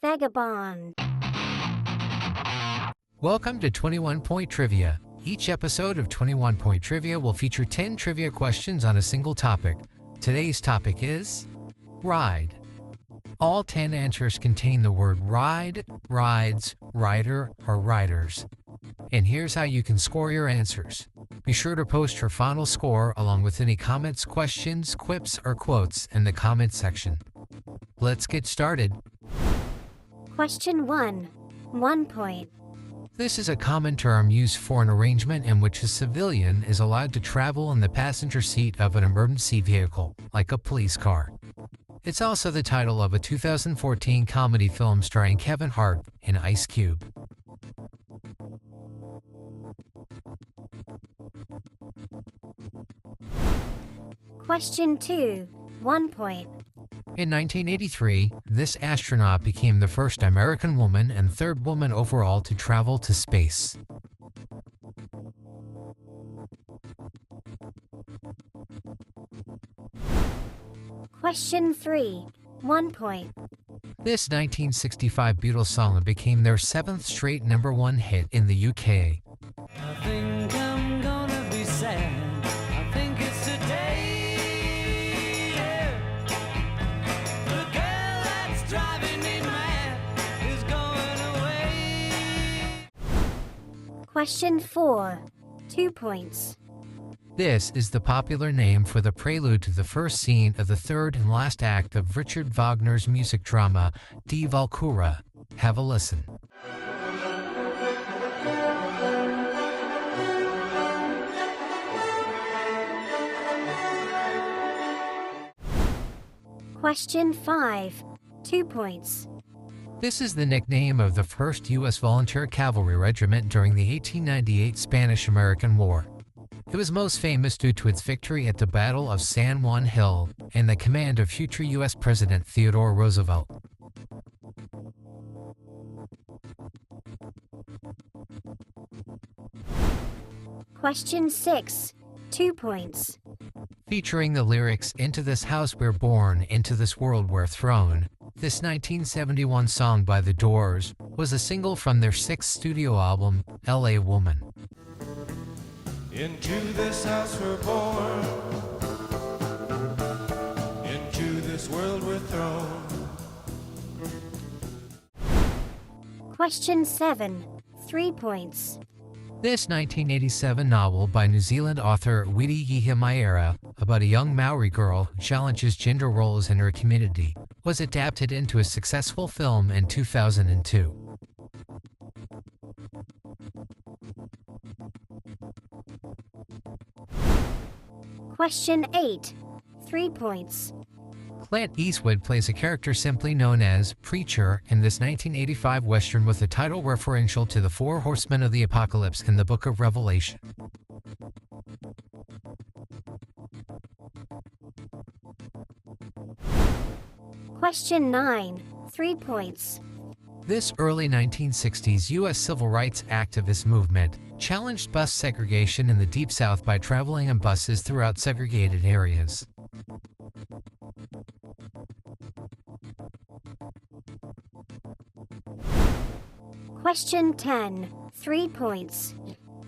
Vagabond. Welcome to 21 Point Trivia. Each episode of 21 Point Trivia will feature 10 trivia questions on a single topic. Today's topic is ride. All 10 answers contain the word ride, rides, rider, or riders. And here's how you can score your answers. Be sure to post your final score along with any comments, questions, quips, or quotes in the comment section. Let's get started. Question 1. 1 point. This is a common term used for an arrangement in which a civilian is allowed to travel in the passenger seat of an emergency vehicle, like a police car. It's also the title of a 2014 comedy film starring Kevin Hart and Ice Cube. Question 2. 1 point. In 1983, this astronaut became the first American woman and third woman overall to travel to space. Question 3. 1 point. This 1965 Beatles song became their 7th straight #1 hit in the UK. I think I'm gonna be sad. I think it's today. Yeah. The girl that's driving me mad is going away. Question 4. 2 points. This is the popular name for the prelude to the first scene of the third and last act of Richard Wagner's music drama, Die Walküre. Have a listen. Question 5. 2 points. This is the nickname of the first U.S. Volunteer Cavalry Regiment during the 1898 Spanish-American War. It was most famous due to its victory at the Battle of San Juan Hill and the command of future U.S. President Theodore Roosevelt. Question 6. 2 points. Featuring the lyrics "Into this house we're born, into this world we're thrown," this 1971 song by The Doors was a single from their 6th studio album, L.A. Woman. Into this house we're born, into this world we're thrown. Question 7. 3 points. This 1987 novel by New Zealand author Wiri Yihimaera about a young Maori girl who challenges gender roles in her community was adapted into a successful film in 2002. Question 8. 3 points. Clint Eastwood plays a character simply known as Preacher in this 1985 Western with a title referential to the 4 horsemen of the apocalypse in the Book of Revelation. Question 9. 3 points. This early 1960s U.S. civil rights activist movement challenged bus segregation in the Deep South by traveling in buses throughout segregated areas. Question 10. 3 points.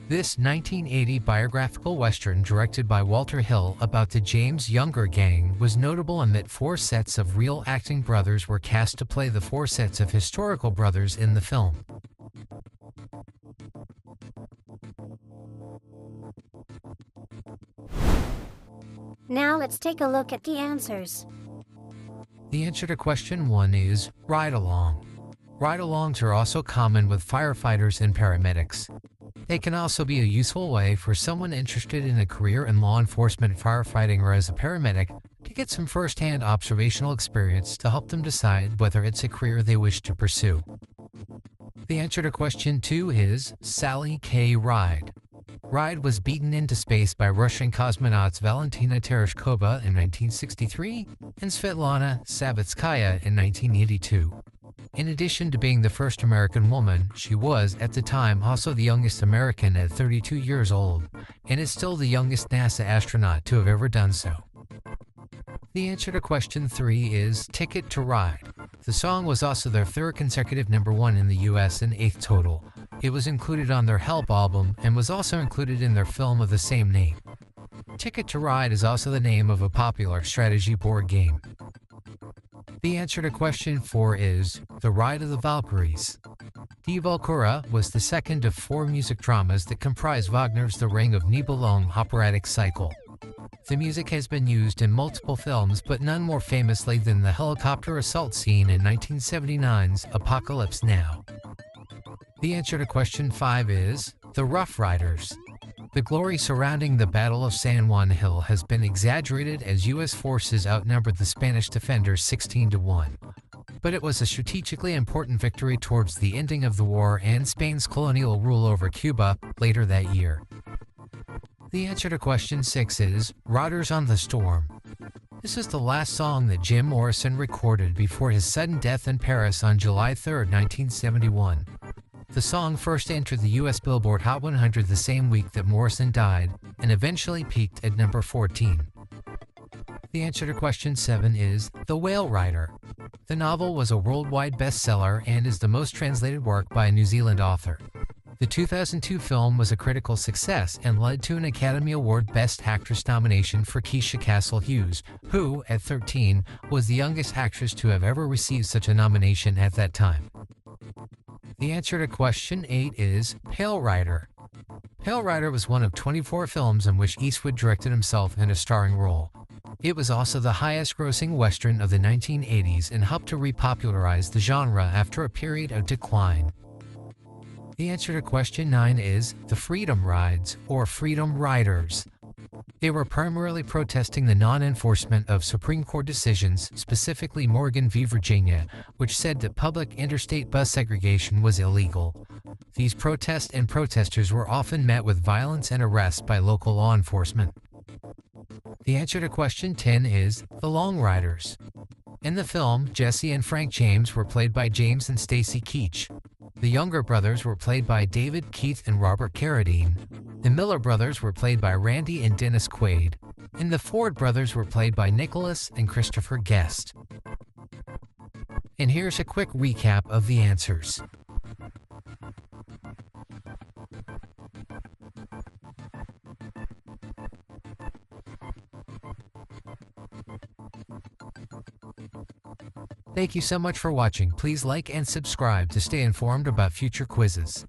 This 1980 biographical Western directed by Walter Hill about the James Younger Gang was notable in that 4 sets of real acting brothers were cast to play the 4 sets of historical brothers in the film. Now let's take a look at the answers. The answer to question 1 is ride-along. Ride-alongs are also common with firefighters and paramedics. They can also be a useful way for someone interested in a career in law enforcement, firefighting, or as a paramedic to get some first-hand observational experience to help them decide whether it's a career they wish to pursue. The answer to question 2 is Sally K. Ride. Ride was beaten into space by Russian cosmonauts Valentina Tereshkova in 1963 and Svetlana Savitskaya in 1982. In addition to being the first American woman, she was, at the time, also the youngest American at 32 years old, and is still the youngest NASA astronaut to have ever done so. The answer to question 3 is Ticket to Ride. The song was also their third consecutive #1 in the US and eighth total. It was included on their Help album and was also included in their film of the same name. Ticket to Ride is also the name of a popular strategy board game. The answer to question 4 is The Ride of the Valkyries. Die Walküre was the second of 4 music dramas that comprise Wagner's The Ring of Nibelung operatic cycle. The music has been used in multiple films, but none more famously than the helicopter assault scene in 1979's Apocalypse Now. The answer to question 5 is The Rough Riders. The glory surrounding the Battle of San Juan Hill has been exaggerated as U.S. forces outnumbered the Spanish defenders 16-1. But it was a strategically important victory towards the ending of the war and Spain's colonial rule over Cuba later that year. The answer to question 6 is Riders on the Storm. This is the last song that Jim Morrison recorded before his sudden death in Paris on July 3, 1971. The song first entered the U.S. Billboard Hot 100 the same week that Morrison died, and eventually peaked at number 14. The answer to question 7 is The Whale Rider. The novel was a worldwide bestseller and is the most translated work by a New Zealand author. The 2002 film was a critical success and led to an Academy Award Best Actress nomination for Keisha Castle-Hughes, who, at 13, was the youngest actress to have ever received such a nomination at that time. The answer to question 8 is Pale Rider. Pale Rider was one of 24 films in which Eastwood directed himself in a starring role. It was also the highest-grossing Western of the 1980s and helped to repopularize the genre after a period of decline. The answer to question 9 is the Freedom Rides, or Freedom Riders. They were primarily protesting the non-enforcement of Supreme Court decisions, specifically Morgan v. Virginia, which said that public interstate bus segregation was illegal. These protests and protesters were often met with violence and arrests by local law enforcement. The answer to question 10 is the Long Riders. In the film, Jesse and Frank James were played by James and Stacy Keach. The younger brothers were played by David Keith and Robert Carradine. The Miller brothers were played by Randy and Dennis Quaid. And the Ford brothers were played by Nicholas and Christopher Guest. And here's a quick recap of the answers. Thank you so much for watching. Please like and subscribe to stay informed about future quizzes.